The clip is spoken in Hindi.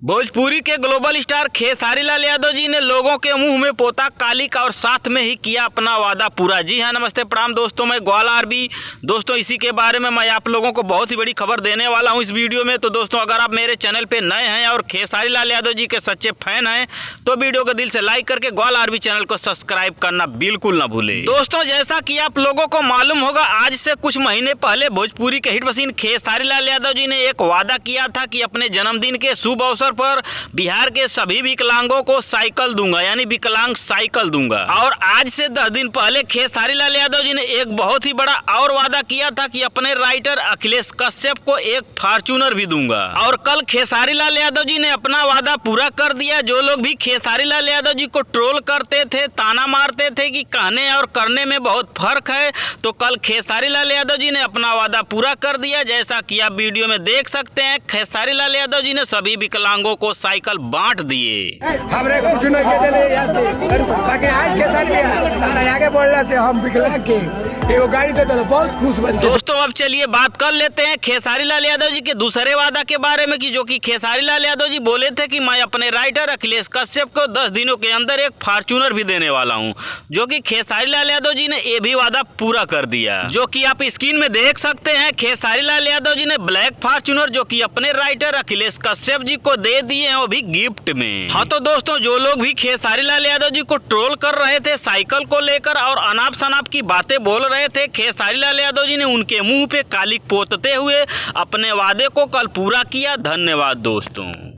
भोजपुरी के ग्लोबल स्टार खेसारी लाल यादव जी ने लोगों के मुंह में पोता काली का और साथ में ही किया अपना वादा पूरा। जी हाँ, नमस्ते प्रणाम दोस्तों, मैं ग्वाल आरबी। दोस्तों, इसी के बारे में मैं आप लोगों को बहुत ही बड़ी खबर देने वाला हूं इस वीडियो में। तो दोस्तों, अगर आप मेरे चैनल पे नए हैं और खेसारी लाल यादव जी के सच्चे फैन हैं तो वीडियो को दिल से लाइक करके ग्वाल आरबी चैनल को सब्सक्राइब करना बिल्कुल ना भूले। दोस्तों, जैसा कि आप लोगों को मालूम होगा, आज से कुछ महीने पहले भोजपुरी के हिट मशीन खेसारी लाल यादव जी ने एक वादा किया था कि अपने जन्मदिन के शुभ अवसर पर बिहार के सभी विकलांगों को साइकिल दूंगा, यानी विकलांग साइकिल दूंगा। और आज से 10 दिन पहले खेसारी लाल यादव जी ने एक बहुत ही बड़ा और वादा किया था कि अपने राइटर अखिलेश कश्यप को एक फॉर्च्यूनर भी दूंगा। और कल खेसारी लाल यादव जी ने अपना वादा पूरा कर दिया। जो लोग भी खेसारी लाल यादव जी को ट्रोल करते थे, ताना मारते थे कि कहने और करने में बहुत फर्क है, तो कल खेसारी लाल यादव जी ने अपना वादा पूरा कर दिया। जैसा कि आप वीडियो में देख सकते हैं, खेसारी लाल यादव जी ने सभी विकलांगों को साइकिल बांट दिए। हमरे कुछ नहीं के देले यार से बाकी आज के साथ तारा आगे बोलला से हम विकलांग के एगो गाड़ी दे दे, बहुत खुश बन। दोस्तों, अब चलिए बात कर लेते हैं खेसारी लाल यादव जी के दूसरे वादा के बारे में, कि जो कि खेसारी लाल यादव जी बोले थे कि मैं अपने राइटर अखिलेश कश्यप को 10 दिनों के अंदर एक फॉर्च्यूनर भी देने वाला हूं, जो कि खेसारी लाल यादव जी ने ये भी वादा पूरा कर दिया। जो कि आप स्क्रीन में देख सकते हैं, खेसारी लाल यादव जी ने ब्लैक फॉर्च्यूनर जो कि अपने राइटर अखिलेश कश्यप जी को दे दिए हैं, वो भी गिफ्ट में। हाँ, तो दोस्तों, जो लोग भी खेसारी लाल यादव जी को ट्रोल कर रहे थे साइकिल को लेकर और अनाप शनाप की बातें बोल रहे थे, खेसारी लाल यादव जी ने उनके मुंह पे कालिक पोतते हुए अपने वादे को कल पूरा किया। धन्यवाद दोस्तों।